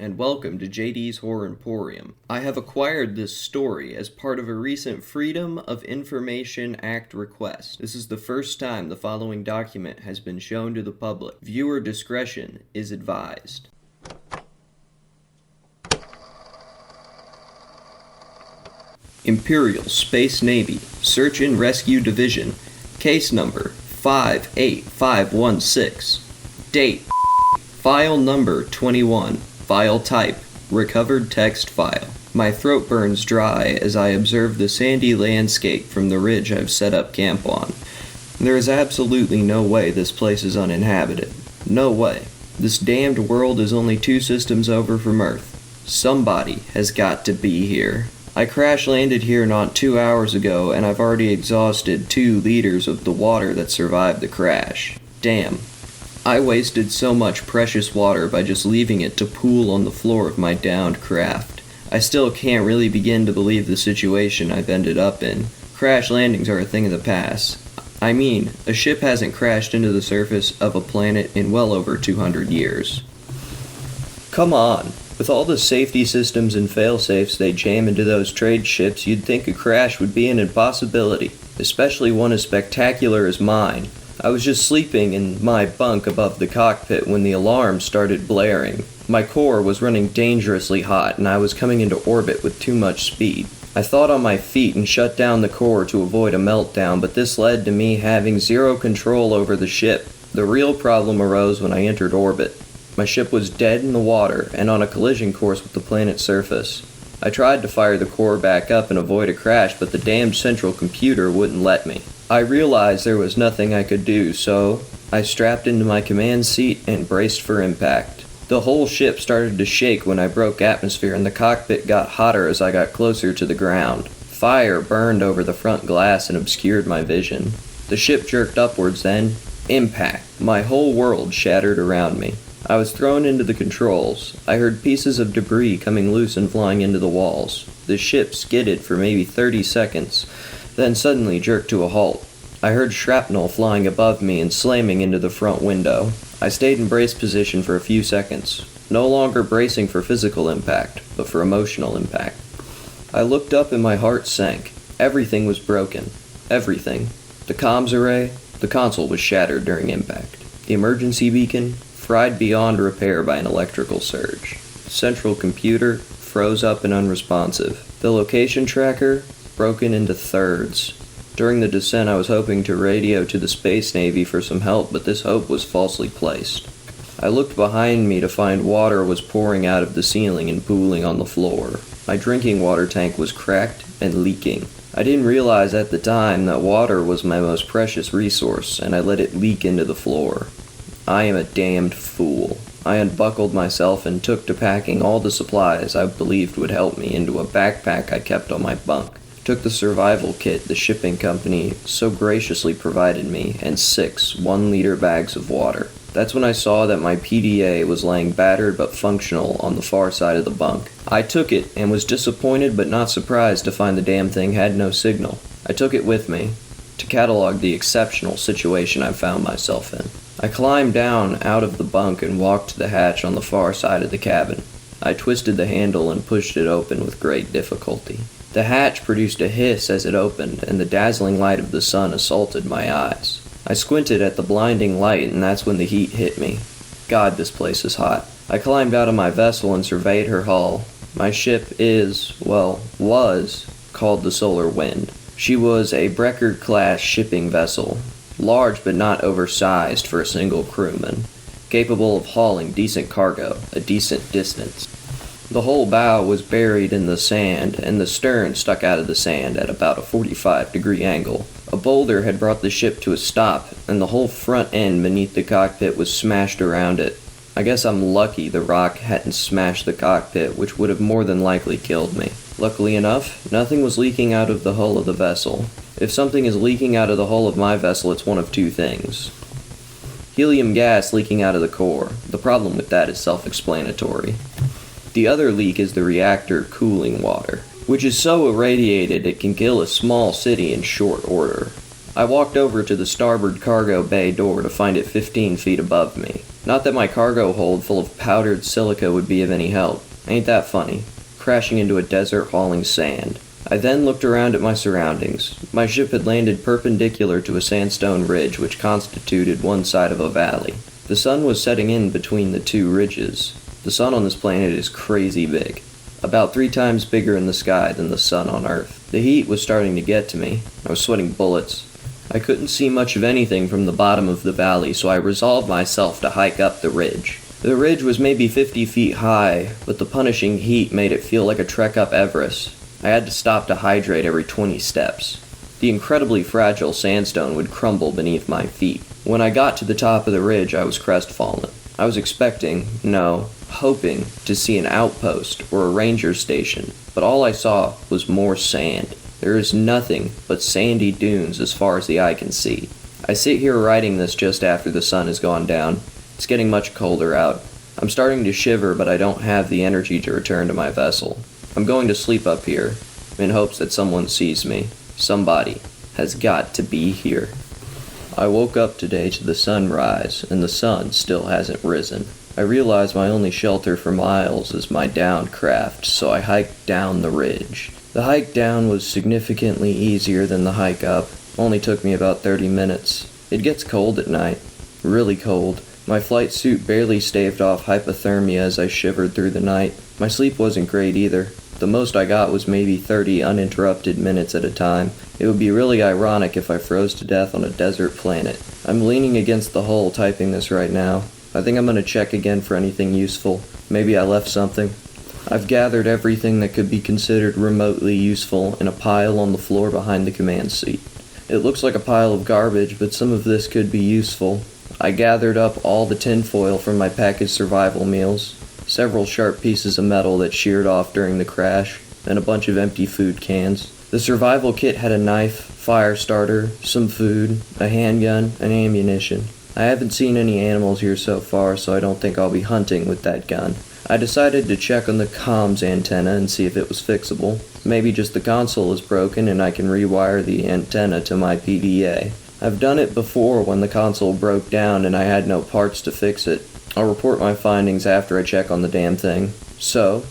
and welcome to JD's Horror Emporium. I have acquired this story as part of a recent Freedom of Information Act request. This is the first time the following document has been shown to the public. Viewer discretion is advised. Imperial Space Navy Search and Rescue Division, case number 58516, date file number 21, file type recovered text file. My throat burns dry as I observe the sandy landscape from the ridge I've set up camp on. There is absolutely no way this place is uninhabited. No way. This damned world is only 2 systems over from Earth. Somebody has got to be here. I crash landed here not 2 hours ago, and I've already exhausted 2 liters of the water that survived the crash. Damn. I wasted so much precious water by just leaving it to pool on the floor of my downed craft. I still can't really begin to believe the situation I've ended up in. Crash landings are a thing of the past. I mean, a ship hasn't crashed into the surface of a planet in well over 200 years. Come on. With all the safety systems and fail-safes they jam into those trade ships, you'd think a crash would be an impossibility, especially one as spectacular as mine. I was just sleeping in my bunk above the cockpit when the alarm started blaring. My core was running dangerously hot, and I was coming into orbit with too much speed. I thought on my feet and shut down the core to avoid a meltdown, but this led to me having zero control over the ship. The real problem arose when I entered orbit. My ship was dead in the water and on a collision course with the planet's surface. I tried to fire the core back up and avoid a crash, but the damned central computer wouldn't let me. I realized there was nothing I could do, so I strapped into my command seat and braced for impact. The whole ship started to shake when I broke atmosphere, and the cockpit got hotter as I got closer to the ground. Fire burned over the front glass and obscured my vision. The ship jerked upwards then. Impact. My whole world shattered around me. I was thrown into the controls. I heard pieces of debris coming loose and flying into the walls. The ship skidded for maybe 30 seconds, then suddenly jerked to a halt. I heard shrapnel flying above me and slamming into the front window. I stayed in brace position for a few seconds, no longer bracing for physical impact, but for emotional impact. I looked up and my heart sank. Everything was broken. Everything. The comms array, the console was shattered during impact. The emergency beacon, fried beyond repair by an electrical surge. Central computer, froze up and unresponsive. The location tracker, broken into thirds. During the descent, I was hoping to radio to the Space Navy for some help, but this hope was falsely placed. I looked behind me to find water was pouring out of the ceiling and pooling on the floor. My drinking water tank was cracked and leaking. I didn't realize at the time that water was my most precious resource, and I let it leak into the floor. I am a damned fool. I unbuckled myself and took to packing all the supplies I believed would help me into a backpack I kept on my bunk. Took the survival kit the shipping company so graciously provided me and 6 1-liter bags of water. That's when I saw that my PDA was laying battered but functional on the far side of the bunk. I took it and was disappointed but not surprised to find the damn thing had no signal. I took it with me to catalog the exceptional situation I found myself in. I climbed down out of the bunk and walked to the hatch on the far side of the cabin. I twisted the handle and pushed it open with great difficulty. The hatch produced a hiss as it opened, and the dazzling light of the sun assaulted my eyes. I squinted at the blinding light, and that's when the heat hit me. God, this place is hot. I climbed out of my vessel and surveyed her hull. My ship was called the Solar Wind. She was a Brecker-class shipping vessel, large but not oversized for a single crewman, capable of hauling decent cargo a decent distance. The whole bow was buried in the sand, and the stern stuck out of the sand at about a 45-degree angle. A boulder had brought the ship to a stop, and the whole front end beneath the cockpit was smashed around it. I guess I'm lucky the rock hadn't smashed the cockpit, which would have more than likely killed me. Luckily enough, nothing was leaking out of the hull of the vessel. If something is leaking out of the hull of my vessel, it's one of 2 things. Helium gas leaking out of the core. The problem with that is self-explanatory. The other leak is the reactor cooling water, which is so irradiated it can kill a small city in short order. I walked over to the starboard cargo bay door to find it 15 feet above me. Not that my cargo hold full of powdered silica would be of any help. Ain't that funny? Crashing into a desert hauling sand. I then looked around at my surroundings. My ship had landed perpendicular to a sandstone ridge which constituted one side of a valley. The sun was setting in between the two ridges. The sun on this planet is crazy big. About 3 times bigger in the sky than the sun on Earth. The heat was starting to get to me. I was sweating bullets. I couldn't see much of anything from the bottom of the valley, so I resolved myself to hike up the ridge. The ridge was maybe 50 feet high, but the punishing heat made it feel like a trek up Everest. I had to stop to hydrate every 20 steps. The incredibly fragile sandstone would crumble beneath my feet. When I got to the top of the ridge, I was crestfallen. I was hoping to see an outpost or a ranger station, but all I saw was more sand. There is nothing but sandy dunes as far as the eye can see. I sit here writing this just after the sun has gone down. It's getting much colder out. I'm starting to shiver, but I don't have the energy to return to my vessel. I'm going to sleep up here, in hopes that someone sees me. Somebody has got to be here. I woke up today to the sunrise, and the sun still hasn't risen. I realize my only shelter for miles is my downed craft, so I hiked down the ridge. The hike down was significantly easier than the hike up. Only took me about 30 minutes. It gets cold at night. Really cold. My flight suit barely staved off hypothermia as I shivered through the night. My sleep wasn't great either. The most I got was maybe 30 uninterrupted minutes at a time. It would be really ironic if I froze to death on a desert planet. I'm leaning against the hull typing this right now. I think I'm going to check again for anything useful. Maybe I left something. I've gathered everything that could be considered remotely useful in a pile on the floor behind the command seat. It looks like a pile of garbage, but some of this could be useful. I gathered up all the tinfoil from my packaged survival meals, several sharp pieces of metal that sheared off during the crash, and a bunch of empty food cans. The survival kit had a knife, fire starter, some food, a handgun, and ammunition. I haven't seen any animals here so far, so I don't think I'll be hunting with that gun. I decided to check on the comms antenna and see if it was fixable. Maybe just the console is broken and I can rewire the antenna to my PDA. I've done it before when the console broke down and I had no parts to fix it. I'll report my findings after I check on the damn thing. So,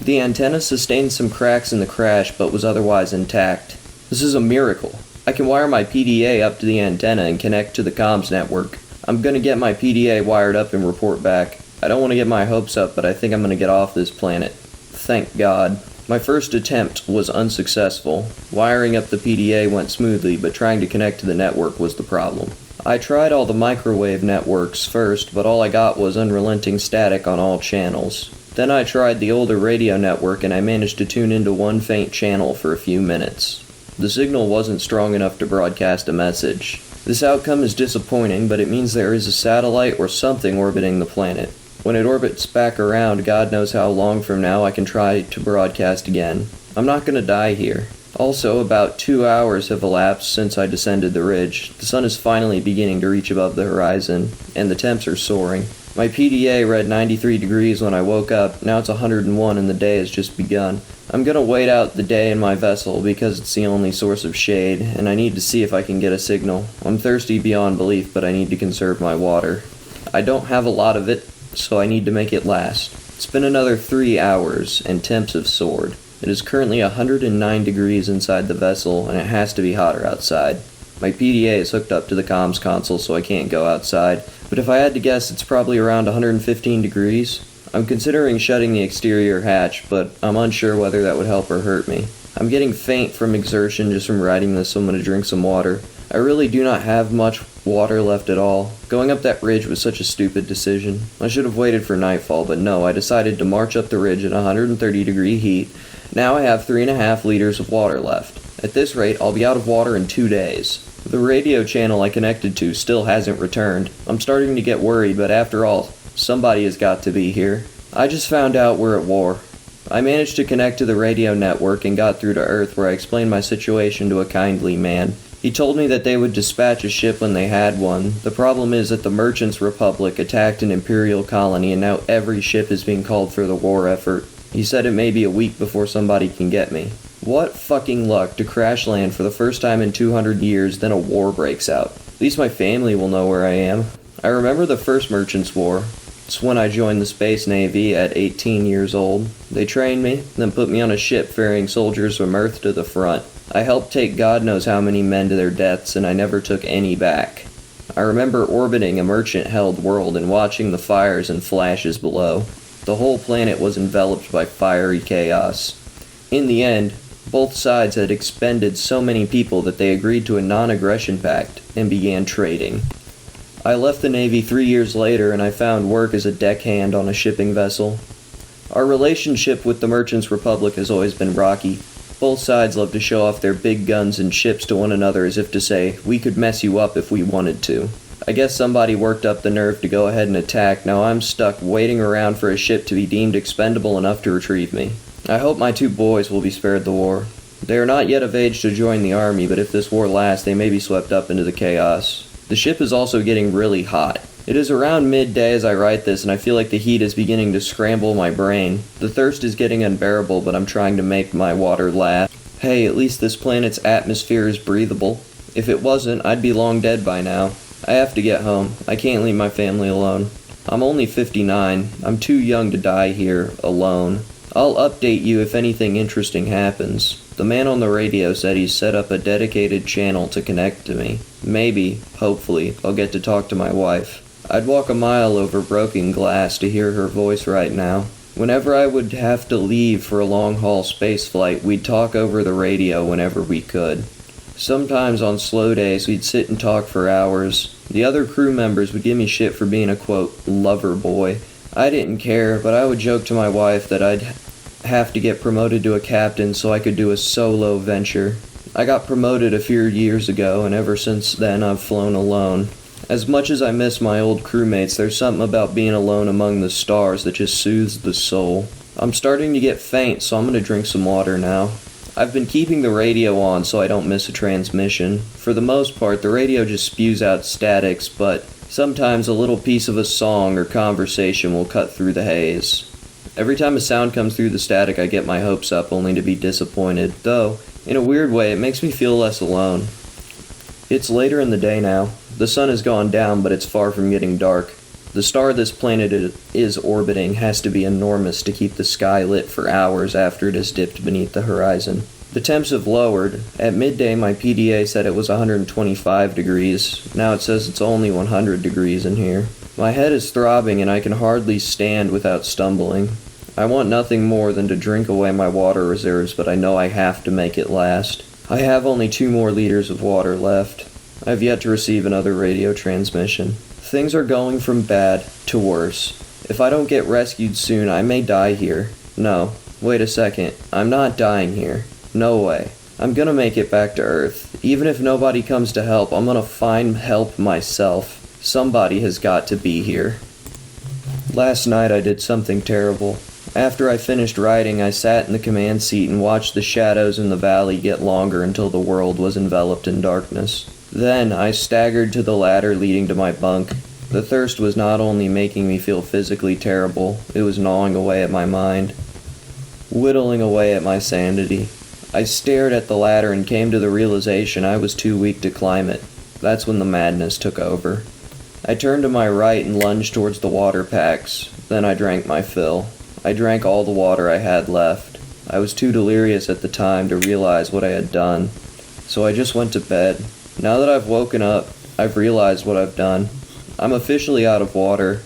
the antenna sustained some cracks in the crash but was otherwise intact. This is a miracle. I can wire my PDA up to the antenna and connect to the comms network. I'm gonna get my PDA wired up and report back. I don't want to get my hopes up, but I think I'm going to get off this planet. Thank God. My first attempt was unsuccessful. Wiring up the PDA went smoothly, but trying to connect to the network was the problem. I tried all the microwave networks first, but all I got was unrelenting static on all channels. Then I tried the older radio network and I managed to tune into one faint channel for a few minutes. The signal wasn't strong enough to broadcast a message. This outcome is disappointing, but it means there is a satellite or something orbiting the planet. When it orbits back around, God knows how long from now, I can try to broadcast again. I'm not going to die here. Also, about 2 hours have elapsed since I descended the ridge. The sun is finally beginning to reach above the horizon, and the temps are soaring. My PDA read 93 degrees when I woke up. Now it's 101 and the day has just begun. I'm going to wait out the day in my vessel because it's the only source of shade, and I need to see if I can get a signal. I'm thirsty beyond belief, but I need to conserve my water. I don't have a lot of it, so I need to make it last. It's been another 3 hours, and temps have soared. It is currently 109 degrees inside the vessel, and it has to be hotter outside. My PDA is hooked up to the comms console, so I can't go outside, but if I had to guess, it's probably around 115 degrees. I'm considering shutting the exterior hatch, but I'm unsure whether that would help or hurt me. I'm getting faint from exertion just from riding this, so I'm going to drink some water. I really do not have much water left at all. Going up that ridge was such a stupid decision. I should have waited for nightfall, but no, I decided to march up the ridge in 130 degree heat. Now I have 3.5 liters of water left. At this rate, I'll be out of water in 2 days. The radio channel I connected to still hasn't returned. I'm starting to get worried, but after all, somebody has got to be here. I just found out we're at war. I managed to connect to the radio network and got through to Earth, where I explained my situation to a kindly man. He told me that they would dispatch a ship when they had one. The problem is that the Merchants Republic attacked an Imperial colony and now every ship is being called for the war effort. He said it may be a week before somebody can get me. What fucking luck to crash land for the first time in 200 years, then a war breaks out. At least my family will know where I am. I remember the first Merchants' War. It's when I joined the Space Navy at 18 years old. They trained me, then put me on a ship ferrying soldiers from Earth to the front. I helped take God knows how many men to their deaths, and I never took any back. I remember orbiting a merchant-held world and watching the fires and flashes below. The whole planet was enveloped by fiery chaos. In the end, both sides had expended so many people that they agreed to a non-aggression pact and began trading. I left the Navy 3 years later and I found work as a deckhand on a shipping vessel. Our relationship with the Merchants Republic has always been rocky. Both sides love to show off their big guns and ships to one another as if to say, we could mess you up if we wanted to. I guess somebody worked up the nerve to go ahead and attack. Now I'm stuck waiting around for a ship to be deemed expendable enough to retrieve me. I hope my 2 boys will be spared the war. They are not yet of age to join the army, but if this war lasts, they may be swept up into the chaos. The ship is also getting really hot. It is around midday as I write this, and I feel like the heat is beginning to scramble my brain. The thirst is getting unbearable, but I'm trying to make my water last. Hey, at least this planet's atmosphere is breathable. If it wasn't, I'd be long dead by now. I have to get home. I can't leave my family alone. I'm only 59. I'm too young to die here, alone. I'll update you if anything interesting happens. The man on the radio said he's set up a dedicated channel to connect to me. Maybe, hopefully, I'll get to talk to my wife. I'd walk a mile over broken glass to hear her voice right now. Whenever I would have to leave for a long-haul space flight, we'd talk over the radio whenever we could. Sometimes on slow days, we'd sit and talk for hours. The other crew members would give me shit for being a, quote, lover boy. I didn't care, but I would joke to my wife that I'd have to get promoted to a captain so I could do a solo venture. I got promoted a few years ago, and ever since then I've flown alone. As much as I miss my old crewmates, there's something about being alone among the stars that just soothes the soul. I'm starting to get faint, so I'm gonna drink some water now. I've been keeping the radio on so I don't miss a transmission. For the most part, the radio just spews out statics, but sometimes a little piece of a song or conversation will cut through the haze. Every time a sound comes through the static, I get my hopes up only to be disappointed, though, in a weird way, it makes me feel less alone. It's later in the day now. The sun has gone down, but it's far from getting dark. The star this planet is orbiting has to be enormous to keep the sky lit for hours after it has dipped beneath the horizon. The temps have lowered. At midday, my PDA said it was 125 degrees. Now it says it's only 100 degrees in here. My head is throbbing and I can hardly stand without stumbling. I want nothing more than to drink away my water reserves, but I know I have to make it last. I have only 2 more liters of water left. I have yet to receive another radio transmission. Things are going from bad to worse. If I don't get rescued soon, I may die here. No, wait a second. I'm not dying here. No way. I'm gonna make it back to Earth. Even if nobody comes to help, I'm gonna find help myself. Somebody has got to be here. Last night I did something terrible. After I finished writing, I sat in the command seat and watched the shadows in the valley get longer until the world was enveloped in darkness. Then I staggered to the ladder leading to my bunk. The thirst was not only making me feel physically terrible, it was gnawing away at my mind, whittling away at my sanity. I stared at the ladder and came to the realization I was too weak to climb it. That's when the madness took over. I turned to my right and lunged towards the water packs. Then I drank my fill. I drank all the water I had left. I was too delirious at the time to realize what I had done, so I just went to bed. Now that I've woken up, I've realized what I've done. I'm officially out of water.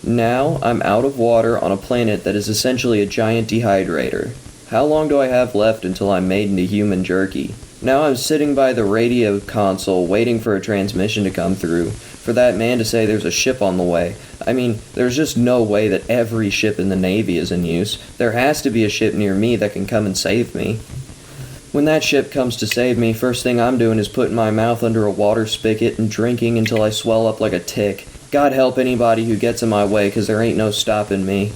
Now I'm out of water on a planet that is essentially a giant dehydrator. How long do I have left until I'm made into human jerky? Now I'm sitting by the radio console waiting for a transmission to come through, for that man to say there's a ship on the way. I mean, there's just no way that every ship in the Navy is in use. There has to be a ship near me that can come and save me. When that ship comes to save me, first thing I'm doing is putting my mouth under a water spigot and drinking until I swell up like a tick. God help anybody who gets in my way, 'cause there ain't no stopping me.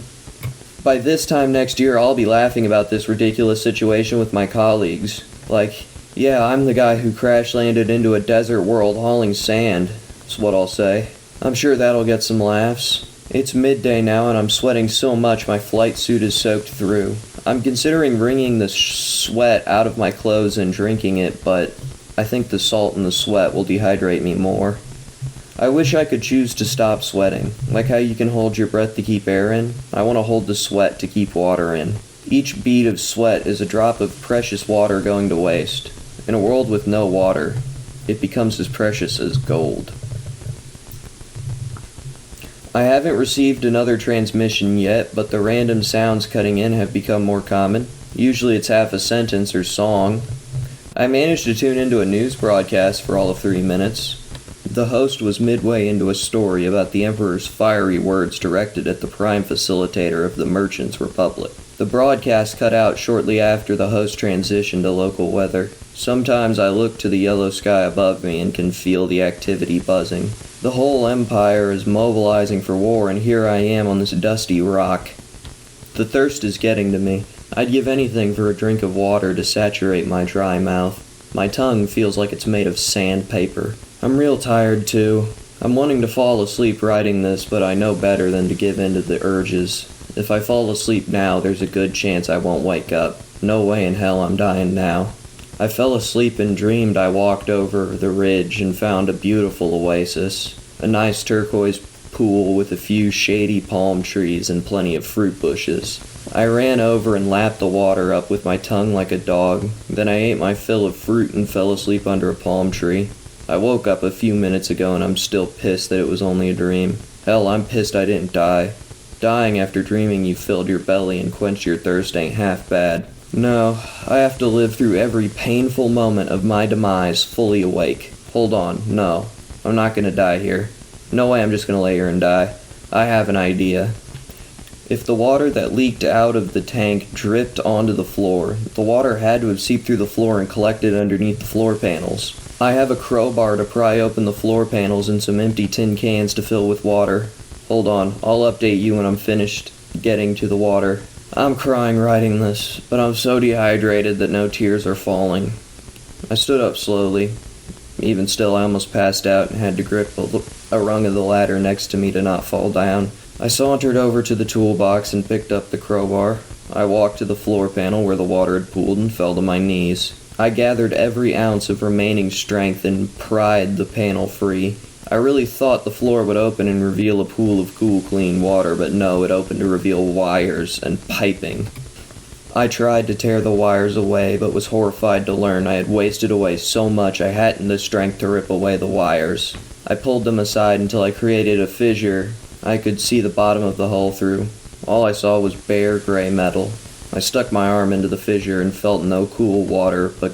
By this time next year, I'll be laughing about this ridiculous situation with my colleagues. Like, yeah, I'm the guy who crash landed into a desert world hauling sand. That's what I'll say. I'm sure that'll get some laughs. It's midday now and I'm sweating so much my flight suit is soaked through. I'm considering wringing the sweat out of my clothes and drinking it, but I think the salt in the sweat will dehydrate me more. I wish I could choose to stop sweating. Like how you can hold your breath to keep air in, I want to hold the sweat to keep water in. Each bead of sweat is a drop of precious water going to waste. In a world with no water, it becomes as precious as gold. I haven't received another transmission yet, but the random sounds cutting in have become more common. Usually it's half a sentence or song. I managed to tune into a news broadcast for all of 3 minutes. The host was midway into a story about the Emperor's fiery words directed at the prime facilitator of the Merchants' Republic. The broadcast cut out shortly after the host transitioned to local weather. Sometimes I look to the yellow sky above me and can feel the activity buzzing. The whole empire is mobilizing for war, and here I am on this dusty rock. The thirst is getting to me. I'd give anything for a drink of water to saturate my dry mouth. My tongue feels like it's made of sandpaper. I'm real tired, too. I'm wanting to fall asleep writing this, but I know better than to give in to the urges. If I fall asleep now, there's a good chance I won't wake up. No way in hell I'm dying now. I fell asleep and dreamed I walked over the ridge and found a beautiful oasis. A nice turquoise pool with a few shady palm trees and plenty of fruit bushes. I ran over and lapped the water up with my tongue like a dog. Then I ate my fill of fruit and fell asleep under a palm tree. I woke up a few minutes ago and I'm still pissed that it was only a dream. Hell, I'm pissed I didn't die. Dying after dreaming you filled your belly and quenched your thirst ain't half bad. No, I have to live through every painful moment of my demise fully awake. Hold on, no. I'm not gonna die here. No way I'm just gonna lay here and die. I have an idea. If the water that leaked out of the tank dripped onto the floor, the water had to have seeped through the floor and collected underneath the floor panels. I have a crowbar to pry open the floor panels and some empty tin cans to fill with water. Hold on, I'll update you when I'm finished getting to the water. I'm crying writing this, but I'm so dehydrated that no tears are falling. I stood up slowly. Even still, I almost passed out and had to grip a rung of the ladder next to me to not fall down. I sauntered over to the toolbox and picked up the crowbar. I walked to the floor panel where the water had pooled and fell to my knees. I gathered every ounce of remaining strength and pried the panel free. I really thought the floor would open and reveal a pool of cool, clean water, but no, it opened to reveal wires and piping. I tried to tear the wires away, but was horrified to learn I had wasted away so much I hadn't the strength to rip away the wires. I pulled them aside until I created a fissure I could see the bottom of the hole through. All I saw was bare gray metal. I stuck my arm into the fissure and felt no cool water, but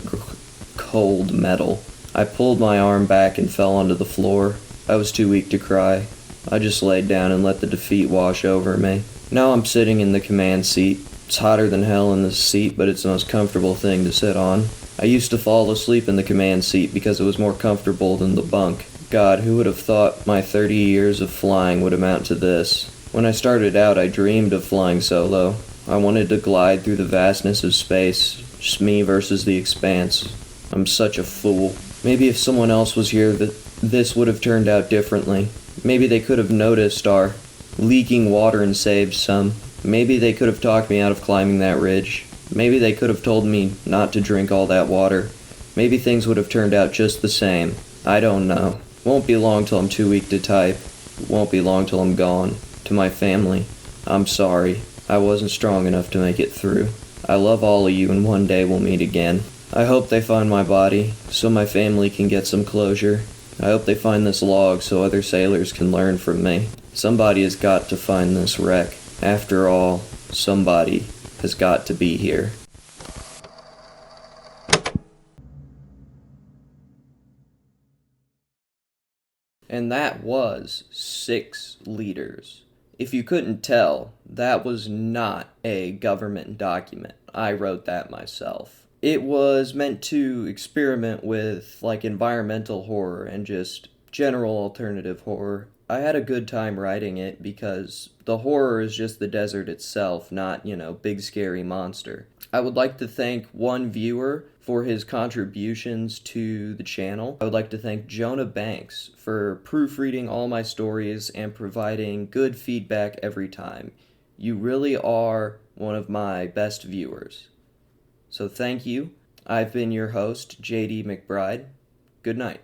cold metal. I pulled my arm back and fell onto the floor. I was too weak to cry. I just laid down and let the defeat wash over me. Now I'm sitting in the command seat. It's hotter than hell in this seat, but it's the most comfortable thing to sit on. I used to fall asleep in the command seat because it was more comfortable than the bunk. God, who would have thought my 30 years of flying would amount to this? When I started out, I dreamed of flying solo. I wanted to glide through the vastness of space, just me versus the expanse. I'm such a fool. Maybe if someone else was here, this would have turned out differently. Maybe they could have noticed our leaking water and saved some. Maybe they could have talked me out of climbing that ridge. Maybe they could have told me not to drink all that water. Maybe things would have turned out just the same. I don't know. Won't be long till I'm too weak to type. Won't be long till I'm gone. To my family, I'm sorry. I wasn't strong enough to make it through. I love all of you and one day we'll meet again. I hope they find my body, so my family can get some closure. I hope they find this log so other sailors can learn from me. Somebody has got to find this wreck. After all, somebody has got to be here. And that was 6 liters. If you couldn't tell, that was not a government document. I wrote that myself. It was meant to experiment with, like, environmental horror and just general alternative horror. I had a good time writing it because the horror is just the desert itself, not, big scary monster. I would like to thank one viewer for his contributions to the channel. I would like to thank Jonah Banks for proofreading all my stories and providing good feedback every time. You really are one of my best viewers. So thank you. I've been your host, JD McBride. Good night.